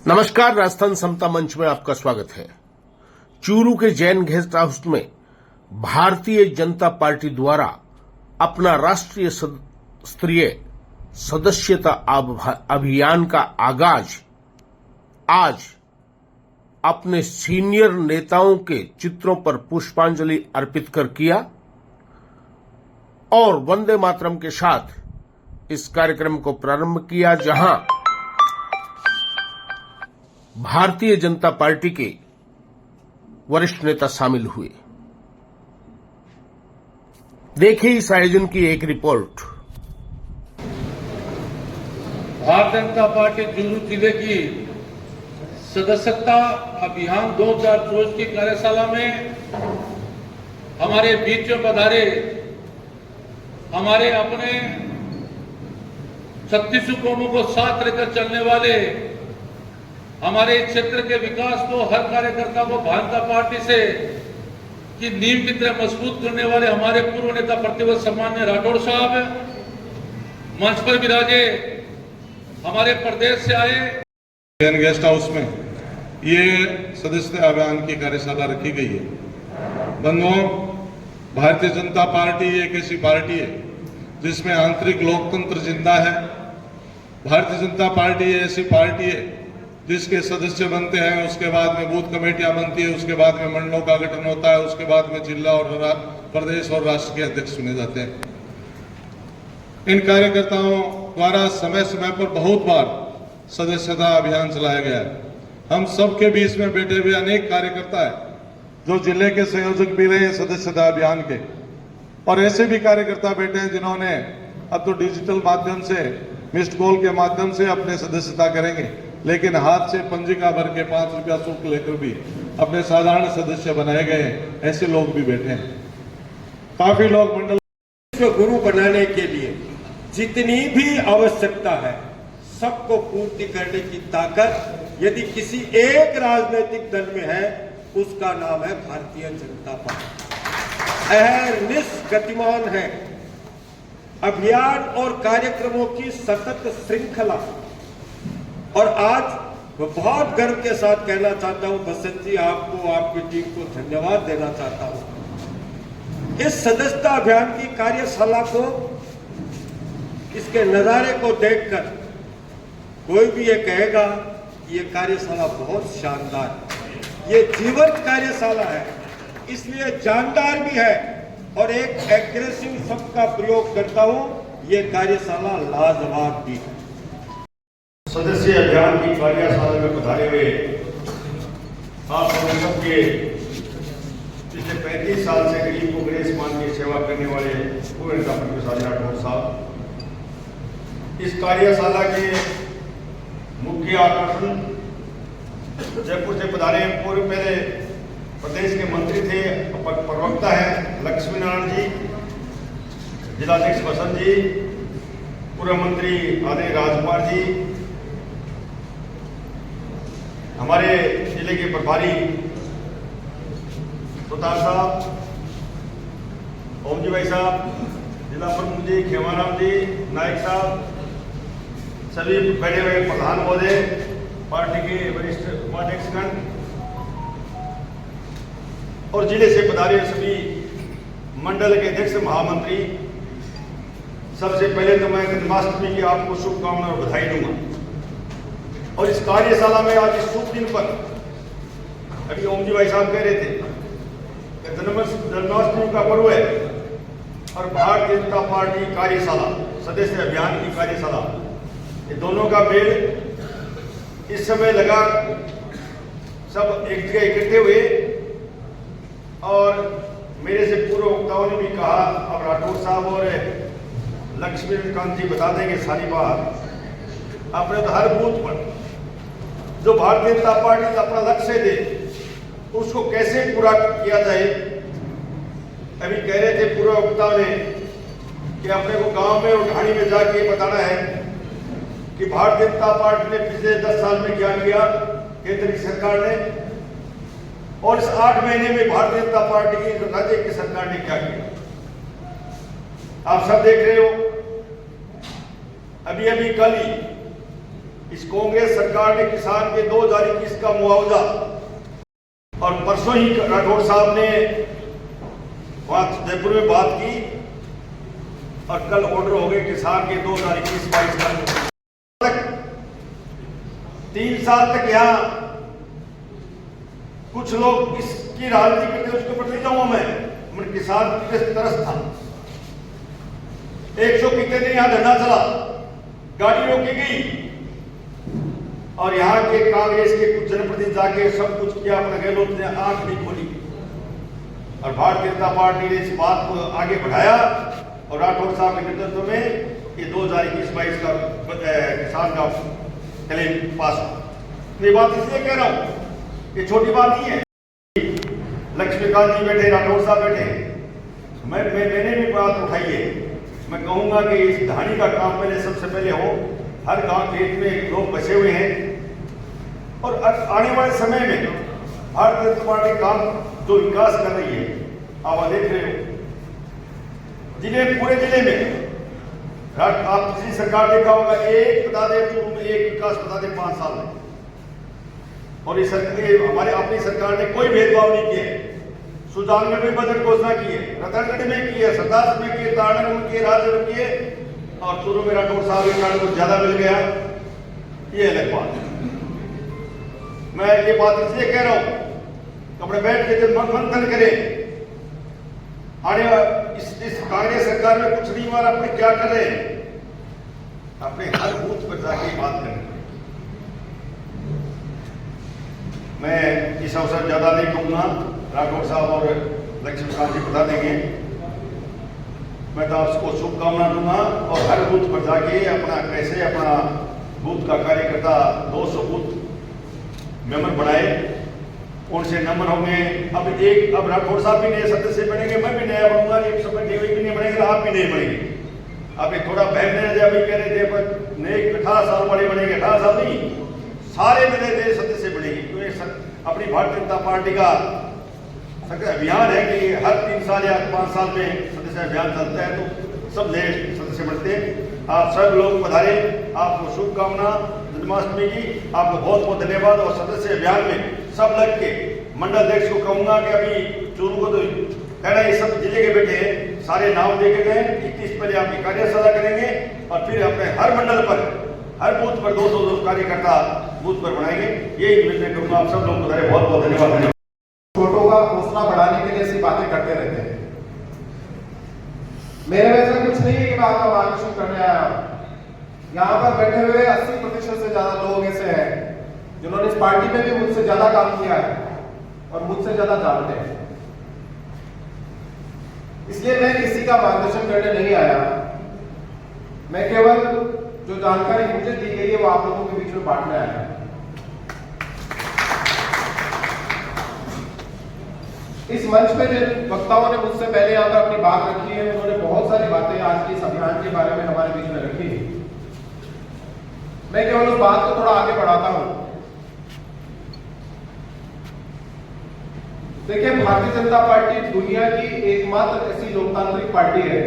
नमस्कार, राजस्थान समता मंच में आपका स्वागत है। चूरू के जैन गेस्ट हाउस में भारतीय जनता पार्टी द्वारा अपना राष्ट्रीय स्तरीय सदस्यता अभियान का आगाज आज अपने सीनियर नेताओं के चित्रों पर पुष्पांजलि अर्पित कर किया और वंदे मातरम के साथ इस कार्यक्रम को प्रारंभ किया, जहां भारतीय जनता पार्टी के वरिष्ठ नेता शामिल हुए। देखिए इस आयोजन की एक रिपोर्ट। भारतीय जनता पार्टी चूरू जिले की सदस्यता अभियान 2024 की कार्यशाला में हमारे बीच में पधारे हमारे अपने 36 कौमों को साथ लेकर चलने वाले हमारे क्षेत्र के विकास को, हर कार्यकर्ता को भारतीय जनता पार्टी से की नींव की तरह मजबूत करने वाले हमारे पूर्व नेता प्रतिपक्ष सम्माननीय राठौड़ साहब, मंच पर विराजे हमारे प्रदेश से आए। जैन गेस्ट हाउस में ये सदस्यता अभियान की कार्यशाला रखी गई है। बंधुओं, भारतीय जनता पार्टी एक ऐसी पार्टी है जिसमें आंतरिक लोकतंत्र जिंदा है। भारतीय जनता पार्टी ऐसी पार्टी है जिसके सदस्य बनते हैं, उसके बाद में बूथ कमेटियां बनती है, उसके बाद में मंडलों का गठन होता है, उसके बाद में जिला और प्रदेश और राष्ट्र के अध्यक्ष चुने जाते हैं। इन कार्यकर्ताओं द्वारा समय समय पर बहुत बार सदस्यता अभियान चलाया गया है। हम सबके बीच में बैठे हुए अनेक कार्यकर्ता है जो जिले के संयोजक भी रहे सदस्यता अभियान के, और ऐसे भी कार्यकर्ता बैठे हैं जिन्होंने अब तो डिजिटल माध्यम से, मिस्ड कॉल के माध्यम से अपने सदस्यता करेंगे, लेकिन हाथ से पंजिका भर के 5 रुपया शुल्क लेकर भी अपने साधारण सदस्य बनाए गए ऐसे लोग भी बैठे हैं। काफी लोग मंडल गुरु बनाने के लिए जितनी भी आवश्यकता है सबको पूर्ति करने की ताकत यदि किसी एक राजनीतिक दल में है, उसका नाम है भारतीय जनता पार्टी। अहर्निश गतिमान है। अभियान और कार्यक्रमों की सतत श्रृंखला, और आज मैं बहुत गर्व के साथ कहना चाहता हूं बसंत जी, आपको, आपकी टीम को धन्यवाद देना चाहता हूं। इस सदस्यता अभियान की कार्यशाला को, इसके नजारे को देखकर कोई भी ये कहेगा कि ये कार्यशाला बहुत शानदार है। ये जीवंत कार्यशाला है, इसलिए जानदार भी है, और एक एग्रेसिव शब्द का प्रयोग करता हूं, ये कार्यशाला लाजवाब भी है। सदस्य अभियान की कार्यशाला में पधारे हुए आप सबके पिछले 35 साल से गरीब को गणेश मान की सेवा करने वाले पूर्व नेता प्रतिपक्ष राठौड़ साहब, इस कार्यशाला के मुख्य आकर्षण जयपुर से पधारे पूर्व पहले प्रदेश के मंत्री थे, प्रवक्ता है लक्ष्मी नारायण जी, जिलाध्यक्ष बसंत जी, पूर्व मंत्री आदरणीय राजकुमार जी, हमारे जिले के प्रभारी सुतार साहब, ओम जी भाई साहब, जिला प्रमुख जी, खेमाराम जी, नायक साहब, सभी बैठे हुए प्रधान महोदय, पार्टी के वरिष्ठ उपाध्यक्षगण और जिले से पधारे सभी मंडल के अध्यक्ष, महामंत्री, सबसे पहले तो मैं जन्माष्टमी की आपको शुभकामनाएं और बधाई दूंगा। और इस कार्यशाला में आज इस शुभ दिन पर, अभी ओम जी भाई साहब कह रहे थे कि जन्माष्टमी का पर्व है और भारतीय जनता पार्टी कार्यशाला, सदस्य अभियान की कार्यशाला, ये दोनों का मेल इस समय लगा। सब एक जगह इकट्ठे हुए और मेरे से पूर्व वक्ताओं ने भी कहा, अब राठौड़ साहब और लक्ष्मीकांत जी बता देंगे सारी बात। अपने तो हर बूथ पर जो भारतीय जनता पार्टी का अपना लक्ष्य दे उसको कैसे पूरा किया जाए। अभी कह रहे थे पूर्व वक्ताओं ने कि अपने को गांव में और ढाणी में जाके बताना है कि भारतीय जनता पार्टी ने पिछले 10 साल में क्या किया, केंद्र की सरकार ने, और इस 8 महीने में भारतीय जनता पार्टी की राज्य की सरकार ने क्या किया। आप सब देख रहे हो। अभी अभी कल ही इस कांग्रेस सरकार ने किसान के 2000 किस्त का मुआवजा, और परसों ही राठौड़ साहब ने वहां जयपुर में बात की और कल ऑर्डर हो गए किसान के 2021-22 का 3 साल तक यहाँ कुछ लोग इसकी राजनीति करते, उसके ऊपर नहीं जाऊंगा मैं किसान की तरस था। 100 कितने दिन यहाँ धरना चला, गाड़ी रोकी गई और यहाँ के कांग्रेस के कुछ जनप्रतिनिधि जाके सब कुछ किया, अपना गहलोत ने आंख नहीं खोली और भारतीय जनता पार्टी ने इस बात को आगे बढ़ाया और राठौड़ साहब के नेतृत्व में ये 2021-22 का किसान का क्लेम पास हुआ। ये बात इसलिए कह रहा हूं, ये छोटी बात नहीं है। लक्ष्मीकांत जी बैठे, राठौड़ साहब बैठे, मैंने भी बात उठाई है। मैं कहूंगा कि इस धानी का काम पहले सबसे पहले हो। हर गांव खेत में लोग बसे हुए हैं और आने वाले समय में भारतीय जनता पार्टी काम जो विकास कर रही है, आप देख रहे हो पूरे जिले में। आप पिछली सरकार देखा होगा, एक बता दे चूरू में एक विकास बता दे 5 साल में, और इस हमारे अपनी सरकार ने कोई भेदभाव नहीं किया। सुजान में भी बजट घोषणा की है, रतनगढ़ में की है, सरदार में की है, तारनगर में की है, राजगढ़ में की है, और चूरू में राठौड़ साहब के कारण कुछ ज्यादा मिल गया, ये अलग बात है। मैं ये बात इसलिए कह रहा हूं, अपने बैठ के जब मंथन करें, आने इस कांग्रेस सरकार में कुछ नहीं मारा, अपने क्या कर रहे हैं, अपने हर बूथ पर जाके बात करें। मैं इस अवसर ज्यादा नहीं कहूंगा, राठौड़ साहब और लक्ष्मीकांत जी बता देंगे। मैं तो आपको शुभकामना दूंगा और हर बूथ पर जाके अपना कैसे अपना बूथ का कार्यकर्ता 200 बूथ मेंबर बनाए, उनसे नंबर होंगे। अब राठौड़ साहब भी नए सदस्य बनेंगे, मैं भी नया बनूंगा, एक समय भी नहीं बनेंगे, आप भी नहीं बनेंगे। अब एक थोड़ा बहन अभी कह रहे थे पर नए 18 साल वाले बनेंगे, 18 साल नहीं, सारे नए सदस्य बनेंगे। क्योंकि अपनी भारतीय जनता पार्टी का अभियान है कि हर 3 साल या 5 साल में सदस्य अभियान चलता है, तो सब नए सदस्य बनते हैं। आप सब लोग पधारे, आपको शुभकामना जन्माष्टमी की, आपको बहुत बहुत धन्यवाद। और सदस्य अभियान में सब लग के मंडल अध्यक्ष को कहूंगा कि अभी चूरू को तो कहना ये सब जिले के बैठे हैं, सारे नाम देखे गए, 31 पहले आपकी कार्यशाला करेंगे और फिर अपने हर मंडल पर हर बूथ पर 200 कार्यकर्ता बूथ पर बनाएंगे। यही मैं कहूँगा। आप सब लोग पधारे, बहुत बहुत धन्यवाद। छोटों का हौसला बढ़ाने के लिए ऐसी बातें करते रहते हैं। मेरे वैसा कुछ नहीं है कि मैं आपका मार्गदर्शन करने आया हूं। यहाँ पर बैठे हुए 80% से ज्यादा लोग ऐसे हैं जिन्होंने इस पार्टी में भी मुझसे ज्यादा काम किया है और मुझसे ज्यादा जानते हैं। इसलिए मैं किसी का मार्गदर्शन करने नहीं आया। मैं केवल जो जानकारी मुझे दी गई है वो आप लोगों के बीच में बांटने आया। इस मंच पे जिन वक्ताओं ने मुझसे पहले यहाँ पर अपनी बात रखी है, उन्होंने बहुत सारी बातें आज के इस अभियान के बारे में हमारे बीच में रखी है। मैं केवल उस बात को थोड़ा आगे बढ़ाता हूं। देखिए, भारतीय जनता पार्टी दुनिया की एकमात्र ऐसी लोकतांत्रिक पार्टी है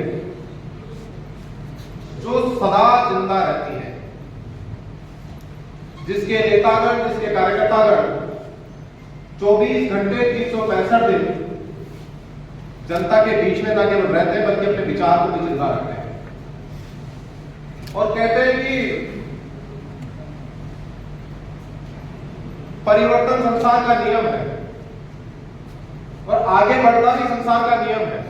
जो सदा जिंदा रहती है, जिसके नेतागण, जिसके कार्यकर्तागण 24 घंटे 365 दिन जनता के बीच में ना केवल रहते हैं बल्कि अपने विचार को भी जिंदा रखते हैं। और कहते हैं कि परिवर्तन संसार का नियम है और आगे बढ़ना भी संसार का नियम है।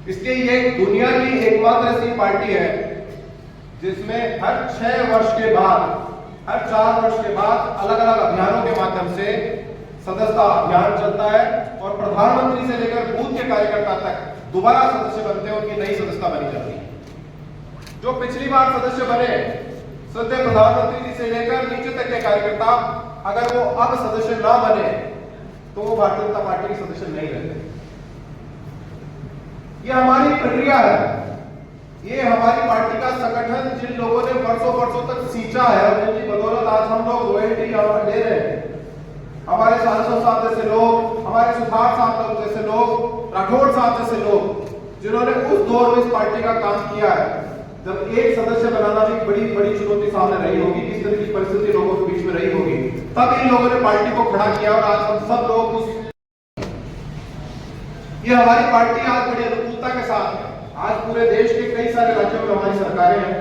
इसलिए ये दुनिया की एकमात्र ऐसी पार्टी है जिसमें हर 6 वर्ष के बाद, हर 4 वर्ष के बाद अलग अलग अभियानों के माध्यम से सदस्यता अभियान चलता है और प्रधानमंत्री से लेकर बूथ के कार्यकर्ता तक दोबारा सदस्य बनते हैं, उनकी नई सदस्यता बनी जाती है। जो पिछली बार सदस्य बने, सदस्य प्रधानमंत्री जी से लेकर नीचे तक के कार्यकर्ता, अगर वो अब सदस्य ना बने तो वो भारतीय जनता पार्टी के सदस्य नहीं रहते। ये हमारी प्रक्रिया है, ये हमारी पार्टी का संगठन जिन लोगों ने वर्षों तक सींचा है और जिनकी बदौलत आज हम लोग रॉयल्टी ले रहे हैं। हमारे सांसद साहब जैसे लोग, हमारे सुधार साहब जैसे लोग, राठौड़ साहब जैसे लोग जिन्होंने उस दौर में इस पार्टी का काम किया है, जब एक सदस्य बनाना भी बड़ी चुनौती सामने रही होगी, किस तरह की परिस्थिति लोगों के बीच में रही होगी, तब इन लोगों ने पार्टी को खड़ा किया और आज हम सब लोग ये हमारी पार्टी आज बड़ी अनुकूलता के साथ है। आज पूरे देश के कई सारे राज्यों में हमारी सरकारें हैं,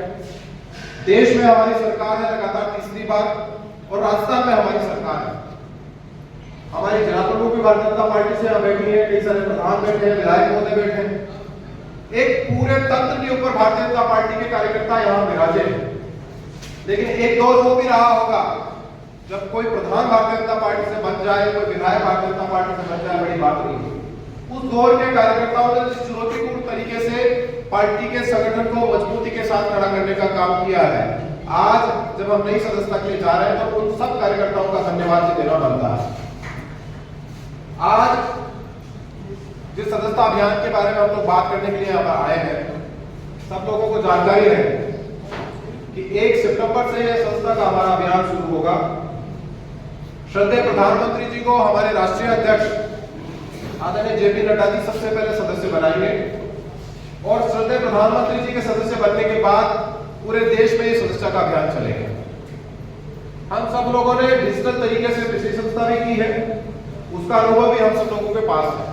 देश में हमारी सरकार है लगातार तीसरी बार, और राजस्थान में हमारी सरकार है। हमारी जिला प्रमुख भी भारतीय जनता पार्टी से बैठी है, कई सारे प्रधान बैठे हैं, विधायक महोदय बैठे हैं। एक पूरे तंत्र के ऊपर भारतीय जनता पार्टी के कार्यकर्ता यहाँ विराजे हैं। लेकिन एक दौर वो भी रहा होगा जब कोई प्रधान भारतीय जनता पार्टी से बन जाए, कोई विधायक भारतीय जनता पार्टी से बन जाए, बड़ी बात नहीं। उस दौर के कार्यकर्ताओं ने जिस चुनौतीपूर्ण तरीके से पार्टी के संगठन को मजबूती के साथ खड़ा करने का काम किया है, आज जब हम नई सदस्यता के लिए जा रहे हैं तो उन सब कार्यकर्ताओं का धन्यवाद देना बनता है। आज जिस सदस्यता अभियान के बारे में हम लोग बात करने के लिए यहाँ आए हैं, सब लोगों को जानकारी है कि 1 सितंबर से यह सदस्यता का हमारा अभियान शुरू होगा। श्रद्धेय प्रधानमंत्री जी को हमारे राष्ट्रीय अध्यक्ष आदरणीय जेपी नड्डा जी सबसे पहले सदस्य बनाएंगे, और श्रद्धेय प्रधानमंत्री जी के सदस्य बनने के बाद पूरे देश में ये सदस्यता का अभियान चलेगा। हम सब लोगों ने डिजिटल तरीके से पिछली सदस्यता भी की है, उसका अनुभव भी हम सब लोगों के पास है।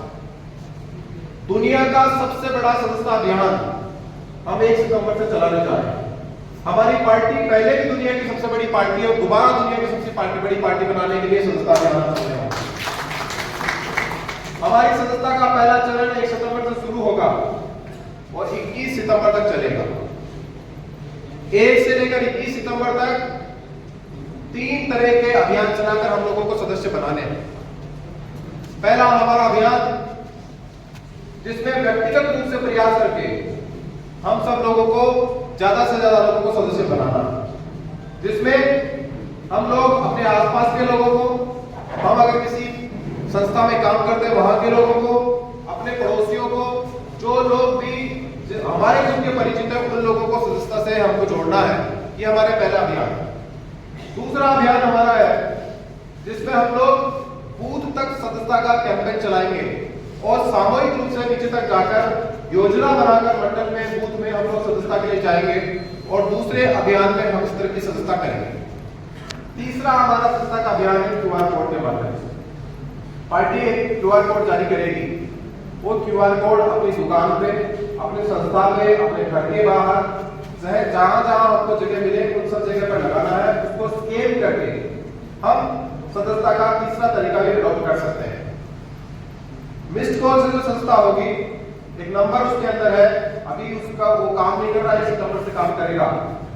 दुनिया का सबसे बड़ा सदस्यता अभियान हम 1 सितंबर से चलाने जा रहे हैं। हमारी पार्टी पहले भी दुनिया की सबसे बड़ी पार्टी है और दोबारा दुनिया की सबसे बड़ी पार्टी बनाने के लिए सदस्यता अभियान चल रहा है। हमारी सदस्यता का पहला चरण 1 सितंबर से शुरू होगा और 21 सितंबर तक चलेगा। 1 से लेकर 21 सितंबर तक 3 तरह के अभियान चलाकर हम लोगों को सदस्य बनाने हैं। पहला हमारा अभियान जिसमें व्यक्तिगत रूप से प्रयास करके हम सब लोगों को ज्यादा से ज्यादा लोगों को सदस्य बनाना, जिसमें हम लोग अपने आसपास के लोगों को, हम अगर किसी संस्था में काम करते हैं वहां के लोगों को, अपने पड़ोसियों को, जो लोग भी हमारे खुद के परिचित है, उन लोगों को सदस्यता से हमको जोड़ना है। ये हमारे पहला अभियान। दूसरा अभियान हमारा है जिसमें हम लोग बूथ तक सदस्यता का कैंपेन चलाएंगे और सामूहिक रूप से नीचे तक जाकर योजना बनाकर मंडल में, बूथ में हम लोग सदस्यता के लिए जाएंगे और दूसरे अभियान में हम इस तरह की सदस्यता करेंगे। तीसरा हमारा सदस्यता का अभियान है QR कोड के माध्यम से। पार्टी एक QR कोड जारी करेगी। वो QR कोड अपनी दुकान पे, अपने संस्था में, अपने घर के बाहर, चाहे जहां जहां आपको जगह मिले उन सब जगह पर लगाना है। उसको स्कैन करके हम सदस्यता का तीसरा तरीका भी अडॉप्ट कर सकते हैं। मिस्ड कॉल से जो संस्था होगी, एक नंबर उसके अंदर है, अभी उसका वो काम नहीं कर रहा है, इस नंबर से काम करेगा,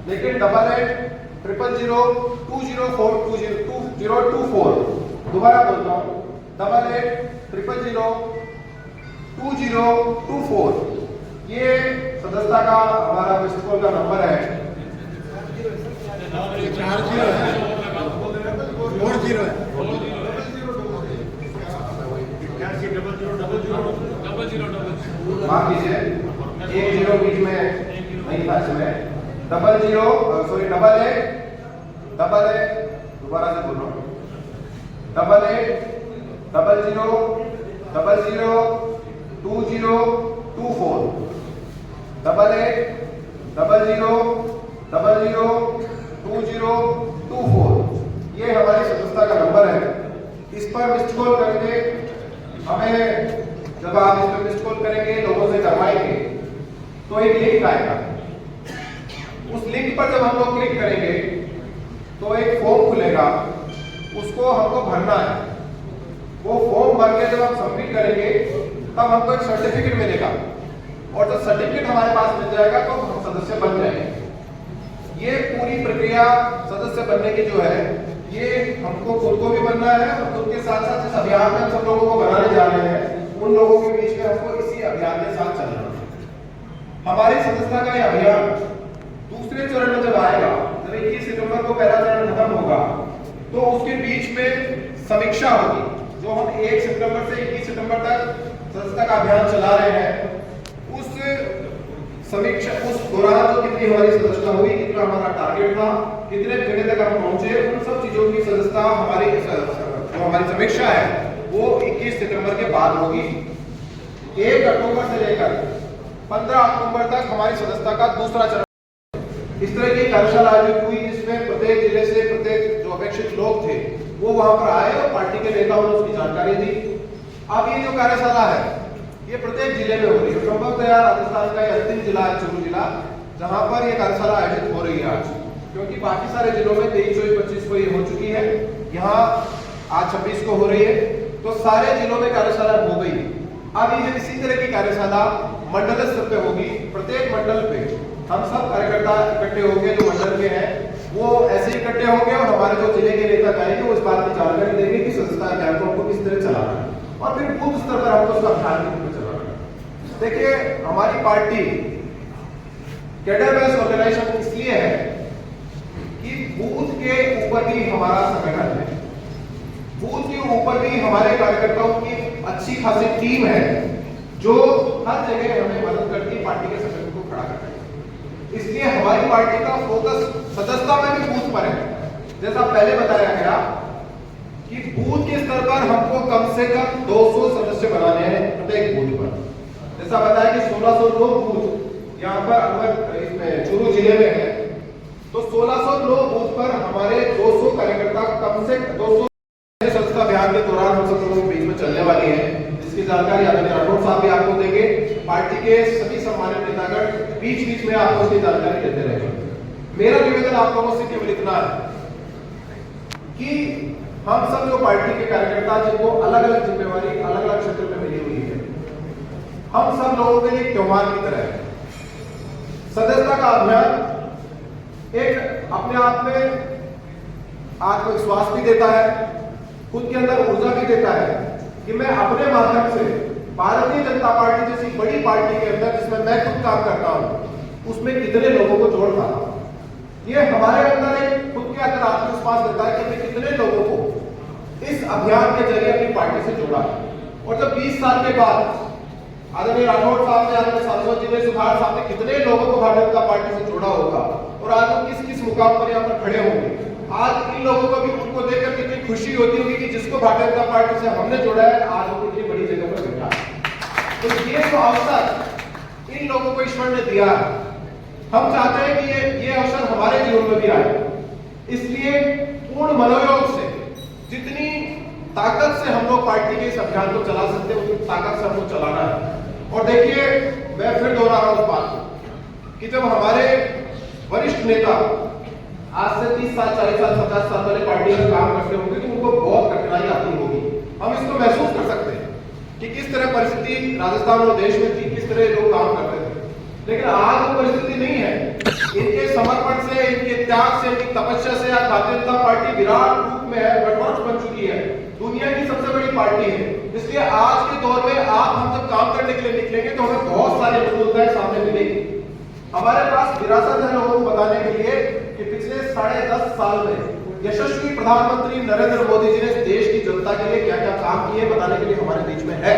लेकिन 8800002024 दोबारा बोलता हूँ 8800002024 ये सदस्यता का हमारा मिस्ड कॉल का नंबर है। 40 है। माफ कीजिए, 10 बीच में नहीं था इसमें। 88 दोबारा से बोल रहा हूँ 8800002024 ये हमारी सदस्यता का नंबर है। इस पर मिस्ड कॉल करके हमें, जब आप इस पर मिस्ड कॉल करेंगे, लोगों से करवाएंगे, तो एक लिंक आएगा। उस लिंक पर जब हम लोग क्लिक करेंगे तो एक फॉर्म खुलेगा, उसको हमको भरना है। वो फॉर्म भर के जब हम सबमिट करेंगे तब हमको एक सर्टिफिकेट मिलेगा, और जब सर्टिफिकेट हमारे पास मिल जाएगा तो हम सदस्य बन जाएंगे। ये पूरी प्रक्रिया सदस्य बनने की जो है, ये हमको खुद को भी बनना है और खुद के साथ साथ इस अभियान में सब लोगों को बनाने जा रहे हैं, उन लोगों के बीच में हमको इसी अभियान के साथ चलना है। हमारी सदस्यता का यह अभियान दूसरे चरण में जब आएगा, जब 21 सितंबर को पहला चरण खत्म होगा, तो उसके बीच में समीक्षा होगी। जो हम 1 सितंबर से 21 सितंबर तक सदस्यता का अभियान चला रहे हैं, उस समीक्षा, उस दौरान जो कितनी हमारी सदस्यता हुई, कितना हमारा टारगेट था, कितने जगह तक हम पहुंचे, उन सब चीजों की सदस्यता हमारी जो हमारी समीक्षा है वो 21 सितंबर के बाद होगी। 1 अक्टूबर से लेकर 15 अक्टूबर तक हमारी सदस्यता का दूसरा चरण इस तरह की कार्यशाला आयोजित हुई जिसमें प्रत्येक जिले से प्रत्येक जो अपेक्षित लोग थे वो वहां पर आए और पार्टी के नेताओं ने उसकी जानकारी दी। अब ये जो कार्यशाला है ये प्रत्येक जिले में हो रही है। संभवतः राजस्थान का ये अंतिम जिला है चूरू जिला, जहां पर यह कार्यशाला आयोजित हो रही है आज, क्योंकि बाकी सारे जिलों में 23, 24, 25 को ये हो चुकी है, यहाँ आज 26 को हो रही है, तो सारे जिलों में कार्यशाला हो गई। अब ये इसी तरह की कार्यशाला मंडल स्तर पे होगी। प्रत्येक मंडल पे हम सब कार्यकर्ता इकट्ठे होंगे, जो मंडल के हैं वो ऐसे ही इकट्ठे होंगे और हमारे जो जिले के नेता जाएंगे वो इस बात की जानकारी देंगे कि सदस्यता अभियान को किस तरह चलाना है और फिर बूथ स्तर पर हमको उसका अभियान के रूप में चलाना है। देखिए, हमारी पार्टी कैडर बेस्ड ऑर्गेनाइजेशन इसलिए है कि बूथ के ऊपर भी हमारा संगठन है, बूथ के ऊपर भी हमारे कार्यकर्ताओं की अच्छी खासी टीम है जो हर जगह हमें मदद करती है पार्टी के संगठन को खड़ा करने। इसलिए हमारी पार्टी का फोकस सदस्यता में भी बूथ पर है। जैसा पहले बताया गया कि बूथ के स्तर पर हमको कम से कम 200 सदस्य बनाने हैं प्रत्येक बूथ पर। जैसा बताया कि 1600 लोग बूथ यहाँ पर अगर इसमें चूरू जिले में है, तो 1600 लोग बूथ पर हमारे 200 कार्यकर्ता कम से 200 सदस्यता अभियान के दौरान हम सब लोगों के बीच में चलने वाली है, जिसकी जानकारी आदरणीय राठौड़ साहब भी आपको देंगे। पार्टी के सभी सम्मानित नेतागण बीच बीच में आपको उसकी जानकारी देते रहेंगे। मेरा निवेदन आप लोगों से केवल इतना है कि हम सब जो पार्टी के कार्यकर्ता जिनको अलग अलग जिम्मेवारी अलग अलग क्षेत्र में मिली हुई है, हम सब लोगों के लिए त्योहार की तरह है। सदस्यता का अभियान एक अपने आप में आत्मविश्वास भी देता है, खुद के अंदर ऊर्जा भी देता है कि मैं अपने माध्यम से भारतीय जनता पार्टी जैसी बड़ी पार्टी के अंदर जिसमें मैं खुद काम करता हूं उसमें कितने लोगों को जोड़ पाता हूं। ये हमारे अंदर एक खुद के अंदर आत्मविश्वास देता है कि हमने कितने लोगों को इस अभियान के जरिए अपनी पार्टी से जोड़ा। और जब 20 साल के बाद आदरणीय राठौड़ साहब ने, आदरणीय सांसद जी ने, सुधार साहब ने कितने लोगों को भारतीय जनता पार्टी से जोड़ा होगा और आज वो किस किस मुकाम पर यहाँ पर खड़े होंगे। आज इन लोगों को भी उनको देखकर कितनी खुशी होती होगी कि जिसको भारतीय जनता पार्टी से हमने जोड़ा है आज वो कितनी बड़ी जगह पर बैठा है। तो ये जो अवसर इन लोगों को ईश्वर ने दिया है, हम चाहते हैं कि ये अवसर हमारे जीवन में भी आए। इसलिए पूर्ण मनोयोग से जितनी ताकत से हम लोग पार्टी के इस अभियान को चला सकते हैं उतनी ताकत से हमको चलाना है। और देखिए, मैं फिर दोहरा रहा हूं उस बात को कि जब हमारे वरिष्ठ नेता आज से 30 साल, 40 साल, 50 साल पहले पार्टी में काम करते होंगे तो उनको बहुत कठिनाई आती होगी। हम इसको महसूस कर सकते हैं कि किस तरह परिस्थिति राजस्थान और देश में थी, किस तरह लोग काम करते थे। लेकिन आज वो परिस्थिति नहीं है। इनके समर्पण से, इनके त्याग से, इनकी तपस्या से आज भारतीय जनता पार्टी विराट रूप में है, गठबंधन बन चुकी है, दुनिया की सबसे बड़ी पार्टी है। इसलिए आज के दौर में आप हम जब काम करने के लिए निकलेंगे तो हमें बहुत सारी अनुकूलताएं सामने मिलेगी। हमारे पास विरासत है लोगों को बताने के लिए कि पिछले 10.5 साल में यशस्वी प्रधानमंत्री नरेंद्र मोदी जी ने देश की जनता के लिए क्या क्या काम किए बताने के लिए हमारे बीच में है।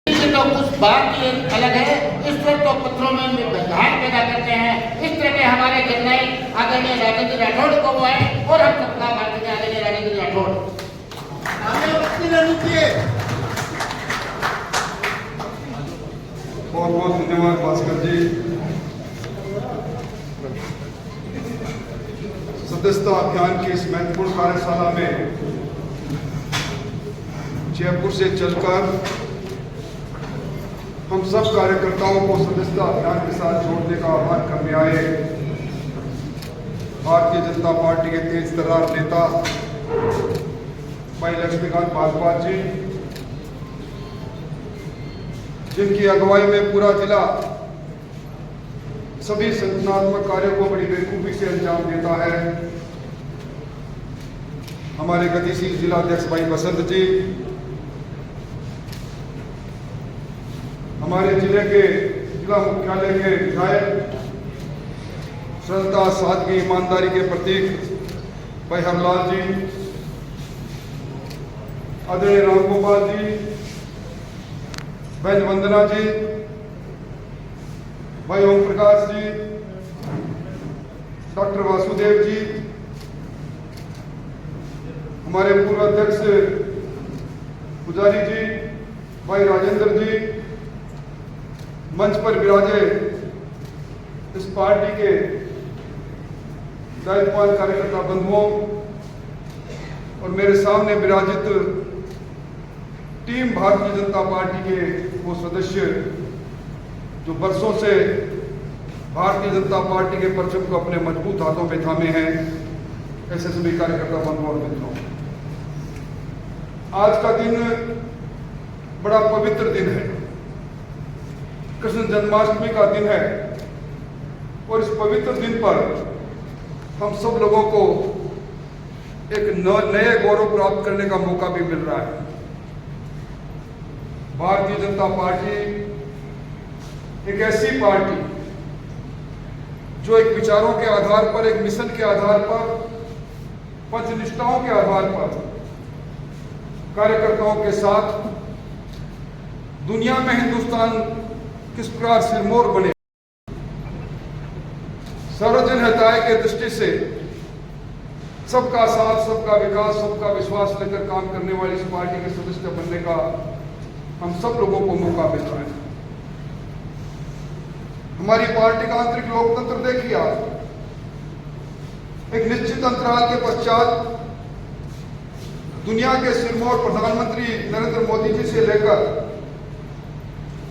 तो उस बात की अलग है, इस तरह तो पत्रों में बदलाव पैदा करते हैं। इस तरह के हमारे जननायक आदरणीय राजेंद्र राठौड़ को वो है और हम सबका भारतीय आदरणीय राजेंद्र राठौड़। बहुत बहुत धन्यवाद भास्कर जी। सदस्यता अभियान की इस महत्वपूर्ण कार्यशाला में जयपुर से चलकर हम सब कार्यकर्ताओं को सदस्यता अभियान के साथ जोड़ने का आह्वान करने आए भारतीय जनता पार्टी के तेज तर्रार नेता भाई लक्ष्मीकांत पासवान जी, जिनकी अगुवाई में पूरा जिला सभी संगठनात्मक कार्यों को बड़ी बेखूबी से अंजाम देता है। हमारे गतिशील जिला अध्यक्ष भाई बसंत जी, हमारे जिले के जिला मुख्यालय के विधायक, श्रद्धा, सादगी, ईमानदारी के प्रतीक भाई हरलाल जी, आदरणीय रामगोपाल जी, बहन वंदना जी, भाई ओम प्रकाश जी, डॉक्टर वासुदेव जी, हमारे पूर्व अध्यक्ष पुजारी जी, भाई राजेंद्र जी, मंच पर विराजे इस पार्टी के दायित्ववान कार्यकर्ता बंधुओं और मेरे सामने विराजित टीम भारतीय जनता पार्टी के वो सदस्य जो बरसों से भारतीय जनता पार्टी के परचम को अपने मजबूत हाथों में थामे हैं, ऐसे सभी कार्यकर्ता बंधुओं और मित्रों, आज का दिन बड़ा पवित्र दिन है। कृष्ण जन्माष्टमी का दिन है और इस पवित्र दिन पर हम सब लोगों को एक नए गौरव प्राप्त करने का मौका भी मिल रहा है। भारतीय जनता पार्टी एक ऐसी पार्टी जो एक विचारों के आधार पर, एक मिशन के आधार पर, पंचनिष्ठाओं के आधार पर कार्यकर्ताओं के साथ दुनिया में हिंदुस्तान किस प्रकार सिरमौर बने, सर्वजन हिताय के दृष्टि से सबका साथ, सबका विकास, सबका विश्वास लेकर काम करने वाली इस पार्टी के सदस्य बनने का हम सब लोगों को मौका मिल रहा है। हमारी पार्टी का आंतरिक लोकतंत्र देखिए आप, एक निश्चित अंतराल के पश्चात दुनिया के सिरमौर प्रधानमंत्री नरेंद्र मोदी जी से लेकर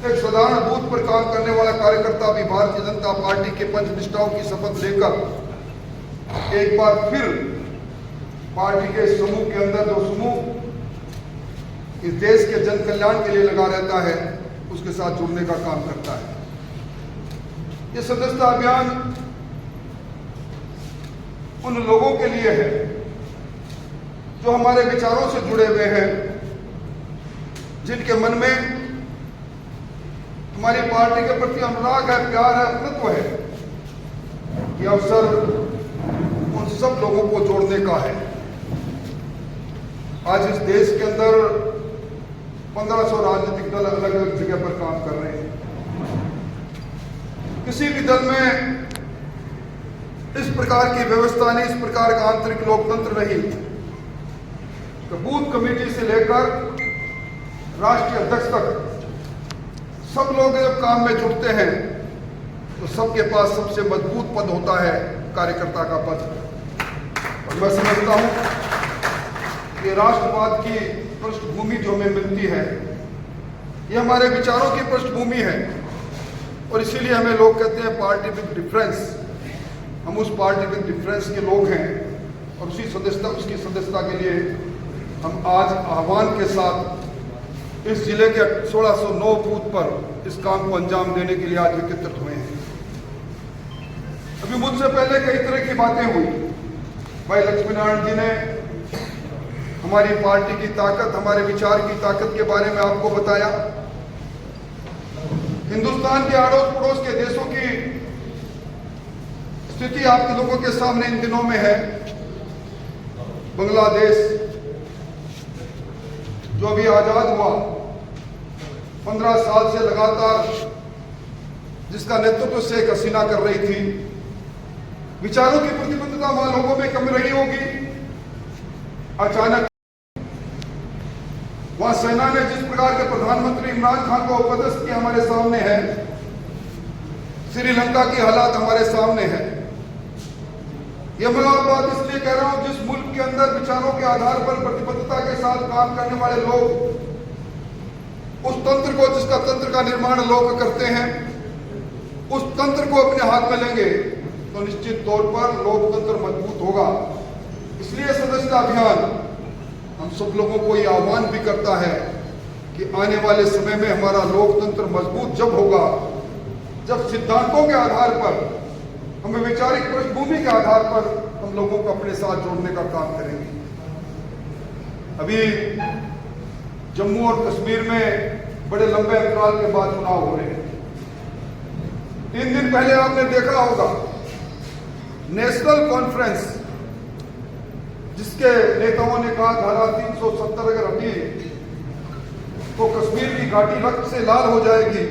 एक साधारण बूथ पर काम करने वाला कार्यकर्ता भी भारतीय जनता पार्टी के पंचनिष्ठाओं की शपथ लेकर एक बार फिर पार्टी के समूह के अंदर जो समूह इस देश के जन कल्याण के लिए लगा रहता है, उसके साथ जुड़ने का काम करता है। ये सदस्यता अभियान उन लोगों के लिए है जो हमारे विचारों से जुड़े हुए हैं, जिनके मन में हमारी पार्टी के प्रति अनुराग है, प्यार है, अपनत्व है। ये अवसर उन सब लोगों को जोड़ने का है। आज इस देश के अंदर 1500 राजनीतिक दल अलग अलग जगह पर काम कर रहे हैं। किसी भी दल में इस प्रकार की व्यवस्था नहीं, इस प्रकार का आंतरिक लोकतंत्र नहीं। तो बूथ कमेटी से लेकर राष्ट्रीय अध्यक्ष तक सब लोग जब काम में जुटते हैं तो सबके पास सबसे मजबूत पद होता है कार्यकर्ता का पद। और मैं समझता हूं कि राष्ट्रवाद की पृष्ठभूमि जो हमें मिलती है, ये हमारे विचारों की पृष्ठभूमि है। और इसीलिए हमें लोग कहते हैं पार्टी विद डिफरेंस। हम उस पार्टी विद डिफरेंस के लोग हैं और उसकी सदस्यता के लिए हम आज आह्वान के साथ इस जिले के 1609 बूथ पर इस काम को अंजाम देने के लिए आज एकत्रित हुए हैं। अभी मुझसे पहले कई तरह की बातें हुई। भाई लक्ष्मीनारायण जी ने हमारी पार्टी की ताकत, हमारे विचार की ताकत के बारे में आपको बताया। हिंदुस्तान के अड़ोस पड़ोस के देशों की स्थिति आप लोगों के सामने इन दिनों में है। बांग्लादेश जो अभी आजाद हुआ, 15 साल से लगातार जिसका नेतृत्व शेख हसीना कर रही थी, विचारों की प्रतिबद्धता वहां लोगों में कम रही होगी। अचानक वहां सेना ने जिस प्रकार के प्रधानमंत्री इमरान खान को पदस्थ किया हमारे सामने है। श्रीलंका की हालात हमारे सामने है। यह मैं और बात इसलिए कह रहा हूं, जिस मुल्क के अंदर विचारों के आधार पर प्रतिबद्धता के साथ काम करने वाले लोग उस तंत्र को, जिसका तंत्र का निर्माण लोग करते हैं, उस तंत्र को अपने हाथ में लेंगे तो निश्चित तौर पर लोकतंत्र मजबूत होगा। इसलिए सदस्यता अभियान हम सब लोगों को यह आह्वान भी करता है कि आने वाले समय में हमारा लोकतंत्र मजबूत जब होगा, जब सिद्धांतों के आधार पर, हमें वैचारिक पृष्ठभूमि के आधार पर हम लोगों को अपने साथ जोड़ने का काम करेंगे। अभी जम्मू और कश्मीर में बड़े लंबे अंतराल के बाद चुनाव हो रहे हैं। 3 दिन पहले आपने देखा होगा नेशनल कॉन्फ्रेंस, जिसके नेताओं ने कहा धारा 370 अगर हटी तो कश्मीर की घाटी रक्त से लाल हो जाएगी।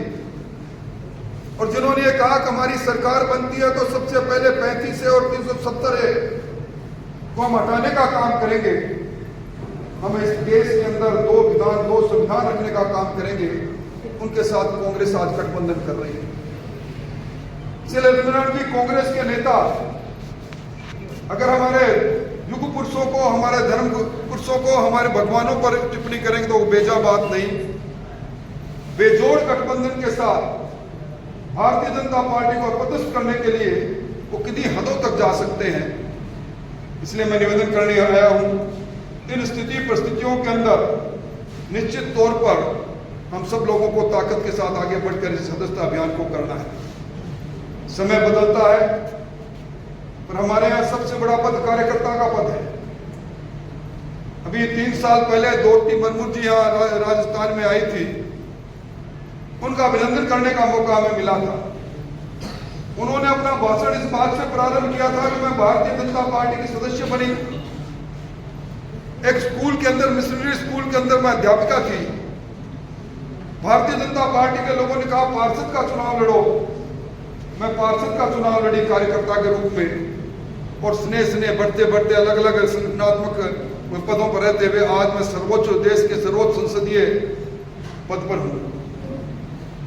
और जिन्होंने ये कहा कि हमारी सरकार बनती है तो सबसे पहले 35 और 370 को हम हटाने का काम करेंगे। हम इस देश के अंदर 2 संविधान रखने का काम करेंगे। उनके साथ कांग्रेस आज गठबंधन कर रही है। इसलिए लक्ष्मीनारायण जी, कांग्रेस के नेता अगर हमारे युग पुरुषों को, हमारे धर्म पुरुषों को, हमारे भगवानों पर टिप्पणी करेंगे तो वो बेजा बात नहीं। बेजोड़ गठबंधन के साथ भारतीय जनता पार्टी को अपदस्थ करने के लिए वो कितनी हदों तक जा सकते हैं। इसलिए मैं निवेदन करने आया हूं, इन स्थिति परिस्थितियों के अंदर निश्चित तौर पर हम सब लोगों को ताकत के साथ आगे बढ़कर इस सदस्यता अभियान को करना है। समय बदलता है, पर हमारे यहाँ सबसे बड़ा पद कार्यकर्ता का पद है। अभी 3 साल पहले द्रौपदी मुर्मू जी यहाँ राजस्थान में आई थी, उनका अभिनंदन करने का मौका हमें मिला था। उन्होंने अपना भाषण इस बात से प्रारंभ किया था कि मैं भारतीय जनता पार्टी की सदस्य बनी। एक स्कूल के अंदर, मिशनरी स्कूल के अंदर मैं अध्यापिका थी। भारतीय जनता पार्टी के लोगों ने कहा पार्षद का चुनाव लड़ो। मैं पार्षद का चुनाव लड़ी कार्यकर्ता के रूप में, और स्नेह स्नेह बढ़ते बढ़ते अलग अलग संगठनात्मक पदों पर रहते हुए आज मैं सर्वोच्च, देश के सर्वोच्च संसदीय पद पर हूं।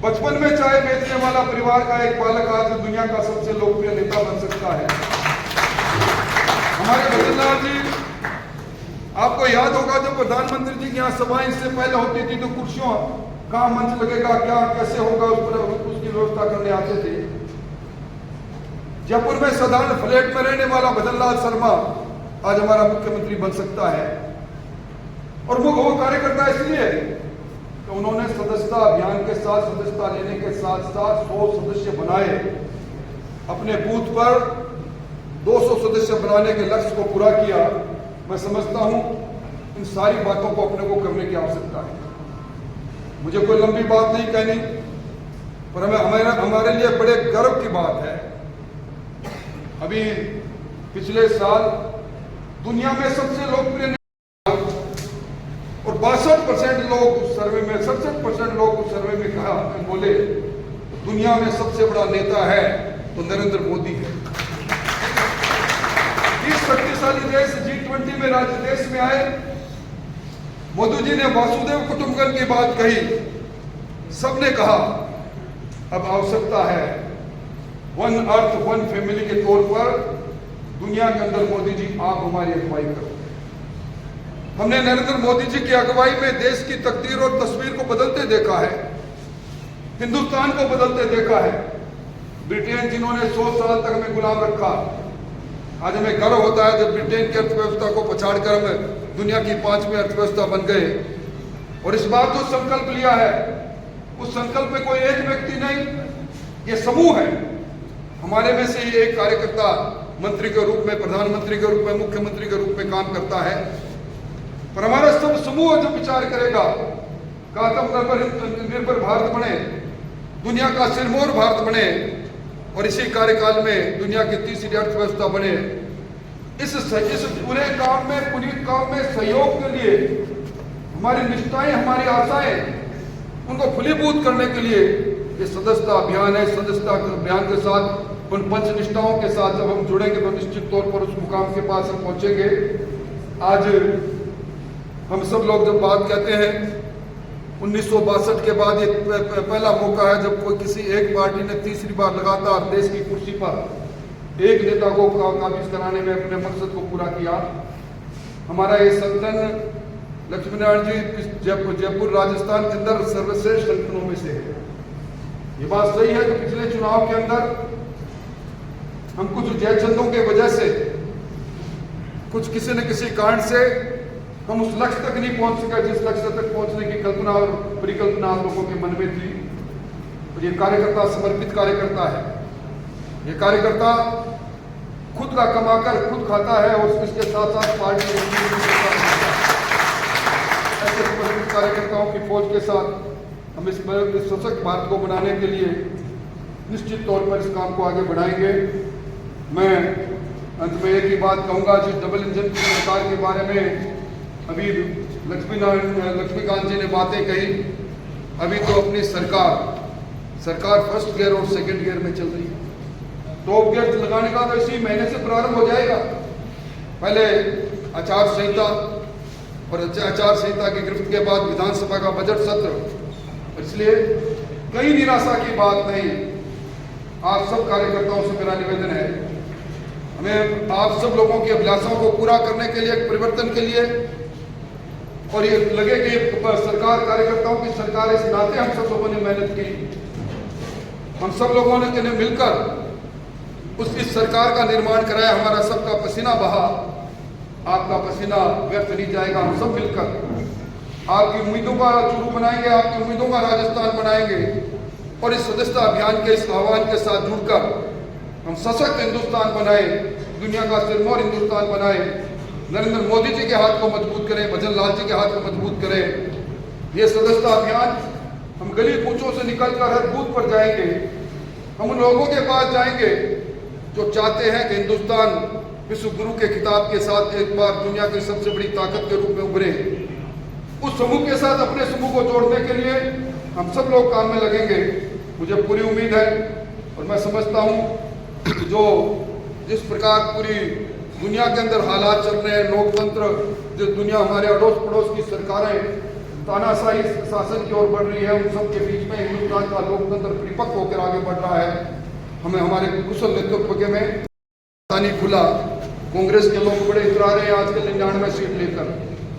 बचपन में चाय बेचने वाला परिवार का एक बालक आज दुनिया का सबसे लोकप्रिय नेता बन सकता है। हमारे भजनलाल जी, आपको याद होगा जब प्रधानमंत्री जी की यहाँ सभाएं इससे पहले होती थी तो कुर्सियों कहाँ मंच लगेगा, क्या कैसे होगा, उस पर उसकी व्यवस्था करने आते थे। जयपुर में साधारण फ्लैट में रहने वाला भजनलाल शर्मा आज हमारा मुख्यमंत्री बन सकता है। और वो कार्यकर्ता इसलिए तो उन्होंने सदस्यता अभियान के साथ, सदस्यता लेने के साथ साथ 100 सदस्य बनाए। अपने बूथ पर 200 सदस्य बनाने के लक्ष्य को पूरा किया। मैं समझता हूं इन सारी बातों को अपने को करने की आवश्यकता है। मुझे कोई लंबी बात नहीं कहनी, पर हमारे लिए बड़े गर्व की बात है। अभी पिछले साल दुनिया में सबसे लोकप्रिय और 62% लोग उस सर्वे में, 67% लोग उस सर्वे में कहा, बोले दुनिया में सबसे बड़ा नेता है तो नरेंद्र मोदी है। इस शक्तिशाली देश G20 में राज्य देश में आए। मोदी जी ने वासुदेव कुटुंबकम की बात कही। सबने कहा अब आवश्यकता है वन अर्थ वन फैमिली के तौर पर दुनिया के अंदर मोदी जी आप हमारी अगुवाई करो। हमने नरेंद्र मोदी जी की अगुवाई में देश की तकदीर और तस्वीर को बदलते देखा है, हिंदुस्तान को बदलते देखा है। ब्रिटेन जिन्होंने 100 साल तक हमें गुलाम रखा, आज हमें गर्व होता है जब ब्रिटेन की अर्थव्यवस्था को पछाड़कर हम दुनिया की 5वीं अर्थव्यवस्था बन गए। और इस बार जो संकल्प लिया है, उस संकल्प में कोई एक व्यक्ति नहीं, ये समूह है। हमारे में से ही एक कार्यकर्ता मंत्री के रूप में, प्रधानमंत्री के रूप में, मुख्यमंत्री के रूप में काम करता है, पर हमारा सब समूह जो विचार करेगा कि आत्मनिर्भर भारत बने, दुनिया का सिरमौर भारत बने और इसी कार्यकाल में दुनिया की तीसरी अर्थव्यवस्था बने। इस पूरे काम में, पुनीत काम में सहयोग के लिए हमारी निष्ठाएं, हमारी आशाएं, उनको फलीभूत करने के लिए ये सदस्यता अभियान है। सदस्यता अभियान के साथ, उन पंच निष्ठाओं के साथ जब हम जुड़ेंगे तो निश्चित तौर पर उस मुकाम के पास हम पहुंचेंगे। आज हम सब लोग जब बात कहते हैं 1962 के बाद ये पहला मौका है जब कोई किसी एक पार्टी ने तीसरी बार लगातार देश की कुर्सी पर एक नेता को काबिज कराने में अपने मकसद को पूरा किया। हमारा ये संगठन लक्ष्मीनारायण जी जयपुर राजस्थान के अंदर सर्वश्रेष्ठ संगठनों में से है। ये बात सही है कि पिछले चुनाव के अंदर हम कुछ जयचंदों के वजह से, कुछ किसी न किसी कारण से हम उस लक्ष्य तक नहीं पहुंच सके जिस लक्ष्य तक पहुंचने की कल्पना और परिकल्पना आप लोगों के मन में थी। और ये कार्यकर्ता समर्पित कार्यकर्ता है। ये कार्यकर्ता खुद का कमाकर खुद खाता है और इसके साथ साथ पार्टी ऐसे समर्पित कार्यकर्ताओं की फौज के साथ हम इस सशक्त भारत को बनाने के लिए निश्चित तौर पर इस काम को आगे बढ़ाएंगे। मैं अंत में एक ही बात कहूंगा, जिस डबल इंजन की सरकार के बारे में अभी लक्ष्मीकांत जी ने बातें कही, अभी तो अपनी सरकार फर्स्ट गियर और सेकंड गियर में चल रही है। टॉप गियर लगाने का तो इसी महीने से प्रारंभ हो जाएगा। पहले आचार संहिता और आचार संहिता की गिरफ्त के बाद विधानसभा का बजट सत्र, इसलिए कई निराशा की बात नहीं। आप सब कार्यकर्ताओं से मेरा निवेदन है, हमें आप सब लोगों की अभिलाषाओं को पूरा करने के लिए, एक परिवर्तन के लिए, और ये लगे कि सरकार कार्यकर्ताओं की सरकार, इस नाते हम सब लोगों ने मेहनत की, हम सब लोगों ने मिलकर इस सरकार का निर्माण कराया। हमारा सबका पसीना बहा, आपका पसीना व्यर्थ नहीं जाएगा। हम सब मिलकर आपकी उम्मीदों का चूरू बनाएंगे, आपकी उम्मीदों का राजस्थान बनाएंगे, और इस सदस्यता अभियान के इस आह्वान के साथ जुड़कर हम सशक्त हिंदुस्तान बनाए, दुनिया का सिरमौर हिंदुस्तान बनाए, नरेंद्र मोदी जी के हाथ को मजबूत करें, भजन लाल जी के हाथ को मजबूत करें। ये सदस्यता अभियान हम गली कूचों से निकलकर हर बूथ पर जाएंगे, हम उन लोगों के पास जाएंगे जो चाहते हैं कि हिंदुस्तान विश्व गुरु के खिताब के साथ एक बार दुनिया की सबसे बड़ी ताकत के रूप में उभरे। उस समूह के साथ अपने समूह को जोड़ने के लिए हम सब लोग काम में लगेंगे। मुझे पूरी उम्मीद है और मैं समझता हूं कि जिस प्रकार पूरी दुनिया के अंदर हालात चल रहे हैं, लोकतंत्र, जो दुनिया हमारे अड़ोस पड़ोस की सरकारें तानाशाही शासन की ओर बढ़ रही है, उन सब के बीच में हिंदुस्तान का लोकतंत्र परिपक्व होकर आगे बढ़ रहा है। हमें हमारे कुशल नेतृत्व में पानी खुला। कांग्रेस के लोग बड़े इतरा रहे हैं आजकल 99 सीट लेकर।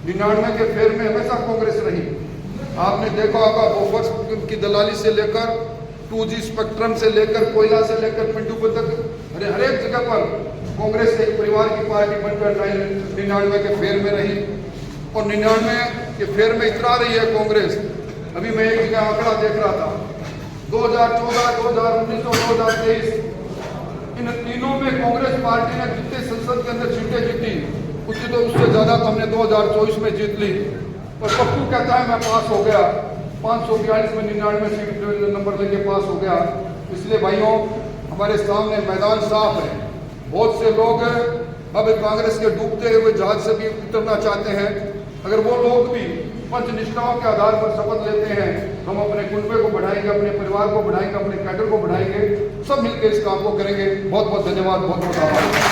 99 के फेर में हमेशा कांग्रेस रही। आपने देखा होगा बोफर्स की दलाली से लेकर 2G स्पेक्ट्रम से लेकर कोयला से लेकर पिंडू तक हर एक जगह पर कांग्रेस एक परिवार की पार्टी बनकर 99 के फेर में रही और 99 के फेर में इतरा रही है कांग्रेस। अभी मैं एक जगह आंकड़ा देख रहा था, 2014, 2019 और 2023 इन तीनों में कांग्रेस पार्टी ने जितने संसद के अंदर सीटें जीती उससे ज्यादा तो हमने 2024 में जीत ली। और पप्पू कहता है मैं पास हो गया, 542 में 99 सीट नंबर लेके पास हो गया। इसलिए भाइयों, हमारे सामने मैदान साफ है। बहुत से लोग अब कांग्रेस के डूबते हुए जहाज से भी उतरना चाहते हैं। अगर वो लोग भी पंच निष्ठाओं के आधार पर शपथ लेते हैं, हम अपने कुनबे को बढ़ाएंगे, अपने परिवार को बढ़ाएंगे, अपने कैडर को बढ़ाएंगे, सब मिलकर इस काम को करेंगे। बहुत बहुत धन्यवाद, बहुत बहुत आभार।